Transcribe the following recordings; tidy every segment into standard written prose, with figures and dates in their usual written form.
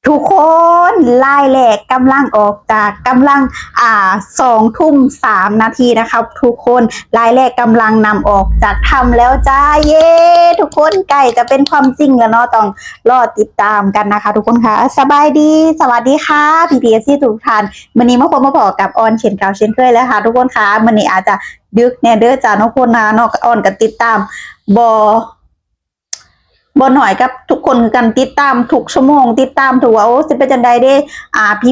ทุกคนไล่แหลกกำลังออกจากกำลัง2 ทุ่ม 3 นาทีนะครับทุกคนไล่แหลกกำลังนำออกจากถ้ำแล้วจ้าเย้ทุกคนใกล้จะเป็นความจริงแล้วเนาะต้องรอติดตามกันนะคะทุกคนค่ะสบายดีสวัสดีค่ะพีทุกท่านวันนี้มาพบมาบอกกับออนเช่นเก่าเช่นเคยแล้วค่ะทุกคนค่ะวันนี้อาจจะดึกแน่เด้อจ้าน้องคนนะน้องออนก็ติดตามบหน่อยกับทุกคนกันติดตามทุกชั่วโมงติดตามถูกว่าโอ้สิเป็นจังใดได้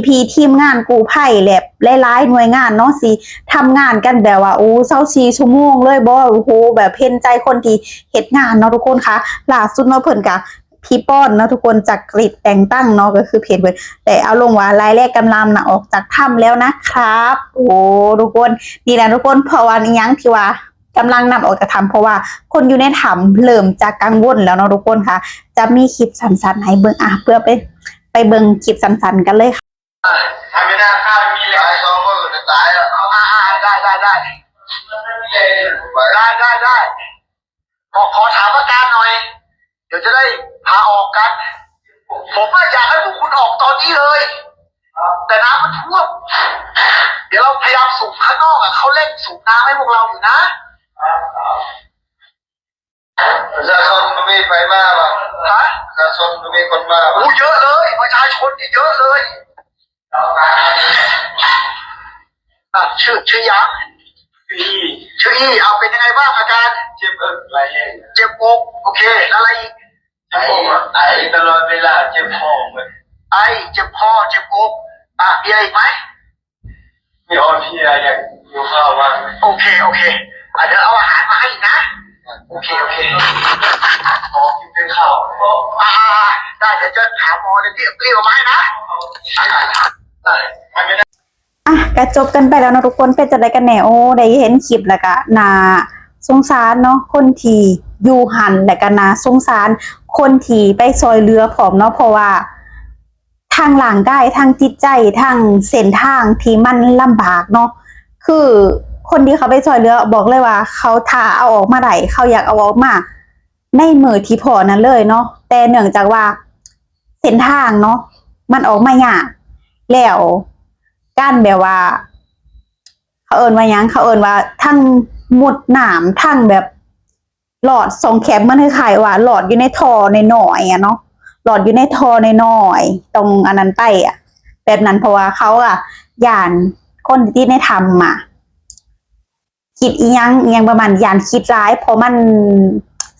พีทีมงานกู้ภัยแลบหลายๆหน่วยงานเนาะสิทำงานกันแบบว่าโอ้24 ชั่วโมงเลยบ่โอ้โหแบบเห็นใจคนที่เฮ็ดงานเนาะทุกคนคะล่าสุดเนาะเพิ่นก็พี่ป้อนเนาะทุกคนจากกริดแต่งตั้งเนาะก็คือเพจเพิ่นแต่เอาลงว่ารายแรกกำลังออกจากถ้ำแล้วนะครับโอ้ทุกคนนี่แหละทุกคนเพราะว่าอีหยังที่ว่ากำลังนำออกจากถ้ำเพราะว่าคนอยู่ในถ้ำเริ่มจะกังวลแล้วเนาะทุกคนค่ะจะมีคลิปสั้นๆให้เบิ่งเพื่อไปเบิ่งคลิปสั้นๆกันเลยค่ะทำไม่ได้ข้าวมีเลยตายสองคนจะตายแล้วได้ขอถามอาการหน่อยเดี๋ยวจะได้พาออกกันผมอยากให้พวกคุณออกตอนนี้เลยแต่น้ำมันท่วมเดี๋ยวเราพยายามสูบข้างนอกเขาเร่งสูบน้ำให้พวกเราอยู่นะประชาชนมันมีไปมากป่ะฮะประชาชนมันมีคนมากโอ้เยอะเลยประชาชนนี่เยอะเลยชื่อยังชื่ออีเอาเป็นยังไงบ้างอาการเจ็บอกเจ็บอกโอเคแล้วอะไรอีกเจ็บอกไอตลอดเวลาเจ็บคอไอเจ็บคอเจ็บอกมีอะไรอีกไหมมีอ่อนเพลียอยากหิวข้าวบ้างโอเคเดี๋ยวเอาอาหารมาให้นะโอเคขอกินเป็นข้าวได้เดี๋ยวจะถามหมอเดี๋ยวรีบเอามาให้นะได้ไม่ได้ก็จบกันไปแล้วนะทุกคนเป็นจะได้กันแน่โอ้ได้เห็นคลิปแล้วก็น่าสงสารเนาะคนที่อยู่หันและก็น่าสงสารคนที่ไปซอยเรือผอมเนาะเพราะว่าทางหลังกายทางจิตใจทางเส้นทางที่มันลำบากเนาะคือคนที่เขาไปซอยเรือบอกเลยว่าเขาท่าเอาออกมาได้เขาอยากเอาออกมาในมือที่พอนั้นเลยเนาะแต่เนื่องจากว่าเส้นทางเนาะมันออกมายากแล้วการแบบว่าเขาเอิ้นว่ายังเขาเอิ้นว่าทั้งมุดหนามทั้งแบบหลอดทรงแคบมันคล้ายๆว่าหลอดอยู่ในท่อในหน่อยเนาะหลอดอยู่ในท่อในหน่อยตรงอันนั้นไปแบบนั้นเพราะว่าเขาย่านคนที่ในทำคิดอีหยังประมาณย่านคิดร้ายเพราะมัน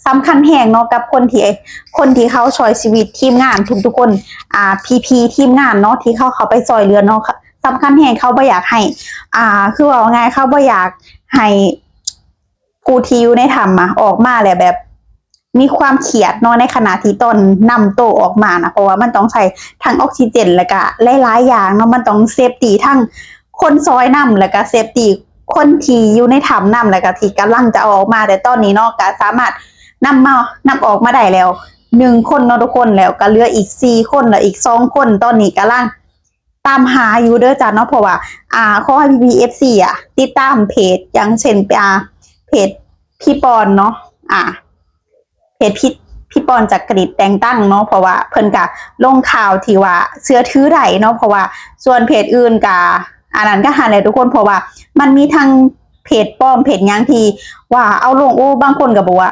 สำคัญแห่งเนาะกับคนที่เขาช่วยชีวิตทีมงานทุกคนพีทีมงานเนาะที่เขาไปซอยเรือเนาะสำคัญแห่งเขาบ่อยากให้คือว่าไงเขาบ่อยากให้ผู้ที่อยู่ในถ้ำออกมาแหละแบบมีความเครียดเนาะในขณะที่ตนนำโตออกมานะเพราะว่ามันต้องใช้ทั้งออกซิเจนแล้วก็หลายๆอย่างเนาะมันต้องเซฟตี้ทั้งคนซอยนำแล้วก็เซฟตี้คนที่อยู่ในถ้ำนำแล้วก็ที่กำลังจะออกมาแต่ตอนนี้เนาะก็สามารถนำออกมาได้แล้ว1 คนเนาะทุกคนแล้วก็เหลืออีก4 คนแล้วอีก2 คนตอนนี้กำลังตามหาอยู่เด้อจ้าเนาะเพราะว่าขอให้PPFCติดตามเพจอย่างเช่นเพจพี่ปอนเนาะเพจพี่ปอนจากกรีดแต่งตั้งเนาะเพราะว่าเพิ่นกะลงข่าวที่ว่าเสื้อถือได้เนาะเพราะว่าส่วนเพจอื่นกะอันนั้นก็หาแหละทุกคนเพราะว่ามันมีทั้งเพจปลอมเพจยังที่ว่าเอาลงโอ้บางคนก็บอกว่า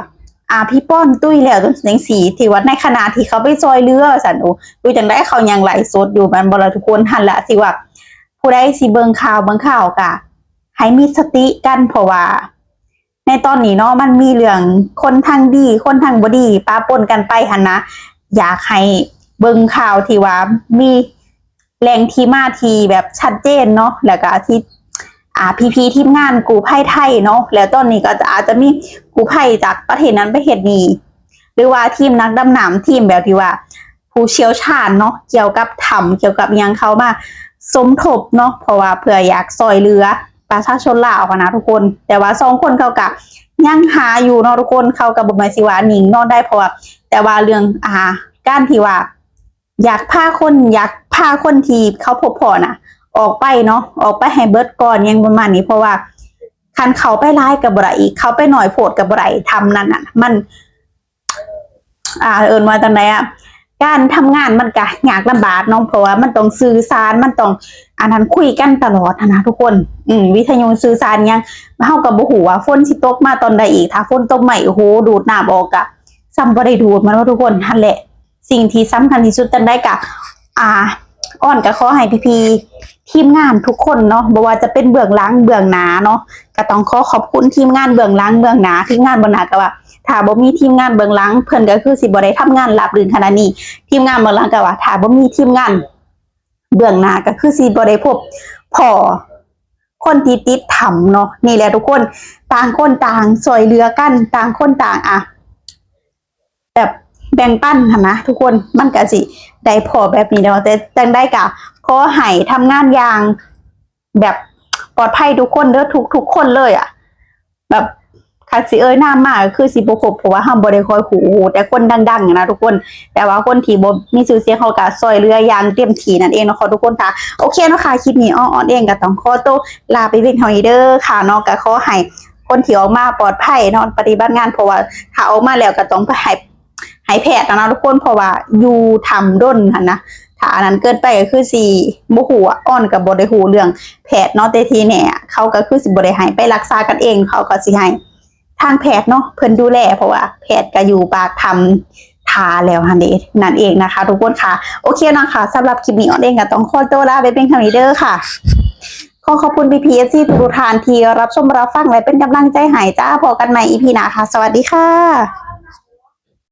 พี่ป้อนตุ้ยแล้วจังสีที่วัดในขณะที่เขาไปซอยเรือสันดูจังได้เขายังไหลสดอยู่มันบ่ล่ะทุกคนหันละสิว่าผู้ใดสิเบิ่งข่าวกะให้มีสติกันเพราะว่าในตอนนี้เนาะมันมีเรื่องคนทางดีคนทางบ่ดีปะปนกันไปหั่นนะอยากให้เบิ่งข่าวที่ว่ามีแหล่งที่มาที่แบบชัดเจนเนาะแล้วก็ที่พีทีมงานกู้ภัยไทยเนาะแล้วตอนนี้ก็อาจจะมีกู้ภัยจากประเทศนั้นประเทศนี้หรือว่าทีมนักดำน้ำทีมแบบที่ว่าผู้เชี่ยวชาญเนาะเกี่ยวกับถ้ำเกี่ยวกับยังเขามาสมทบเนาะเพราะว่าเผื่ออยากซอยเรือประชาชนลาวนะทุกคนแต่ว่า2 คนเขากะยังหาอยู่เนาะทุกคนเขากับบ่แม่นสิว่าหนิงนอนได้เพราะว่าแต่ว่าเรื่องการที่ว่าอยากพาคนที่เขาพบพอน่ะออกไปเนาะออกไปให้เบิดก่อนยังประมาณนี้เพราะว่าคันเขาไปร้ายกับบ่ได้อีกเขาไปหน่อยโพดกับบ่ได้ทำนั่นน่ะมันเอิ้นว่าจังได การทำงานมันก็ยากลำบากเนาะเพราะว่ามันต้องสื่อสารมันต้องอันนั้นคุยกันตลอดนะทุกคนวิทยุสื่อสารยังเฮาก็บ่ฮู้ว่าฝนสิตกมาตอนใดอีกถ้าฝนตกใหม่โอ้โหดูดน้ำออกก็ซ้ำบ่ได้ดูดมันว่าทุกคนนั่นแหละสิ่งที่สำคัญที่สุดจังได้ก็อ้อนก็ขอให้พี่ๆทีมงานทุกคนเนาะบ่ว่าจะเป็นเบื้องหลังเบื้องหน้าเนาะก็ต้องขอขอบคุณทีมงานเบื้องหลังเบื้องหน้าทีมงานเบื้องหน้าก็ว่าถ้าบ่มีทีมงานเบื้องหลังเพิ่นก็คือสิบ่ได้ทำงานราบรื่นขนาดนี้ทีมงานเบื้องหลังก็ว่าถ้าบ่มีทีมงานเบื้องหน้าก็คือสิบ่ได้พบพ่อคนที่ติดถ้ำเนาะนี่แหละทุกคนต่างคนต่างช่วยเหลือกันต่างคนต่างแบบแบ่งปันหั่นนะทุกคนมันก็สิได้พอแบบนี้เนาะแต่จังได้ก็ขอให้ทำงานอย่างแบบปลอดภัยทุกคนเด้อทุกคนเลยแบบคันสิน้ามากคือสิบ่ครบเพราะว่าเฮาบ่ได้คอยหูแต่คนดังๆนะทุกคนแต่ว่าคนที่บ่มีชื่อเสียงเขาก็ช่วยเหลืออย่างเต็มที่นั่นเองเนาะทุกคนค่ะโอเคเนาะค่ะคลิปนี้อ้อเองก็ต้องขอตัวลาไปเพียงเท่านี้เด้อค่ะเนาะก็ขอให้คนที่ออกมาปลอดภัยเนาะปฏิบัติงานเพราะว่าถ้าออกมาแล้วก็ต้องไปให้แพทย์นะทุกคนเพราะว่าอยู่ทำด้นหั่นนะถ้าอันนั้นเกินไปก็คือสิบ่ฮู้อ้อนก็บ่ได้ฮู้เรื่องแพทย์เนาะแต่ทีแน่เขาก็คือสิบ่ได้ให้ไปรักษากันเองเขาก็สิให้ทางแพทย์เนาะเพิ่นดูแลเพราะว่าแพทย์ก็อยู่ปากทำทาแล้วนั่นเองนะคะทุกคนค่ะโอเคนะคะสำหรับคลิปนี้อ้อนเองก็ต้องขอตัวลาไปเป็นเท่านี้เด้อค่ะขอบคุณPPFC ทุกท่านที่รับชมรับฟังและเป็นกำลังใจให้จ้าพบกันใหม่ EP หน้าค่ะสวัสดีค่ะ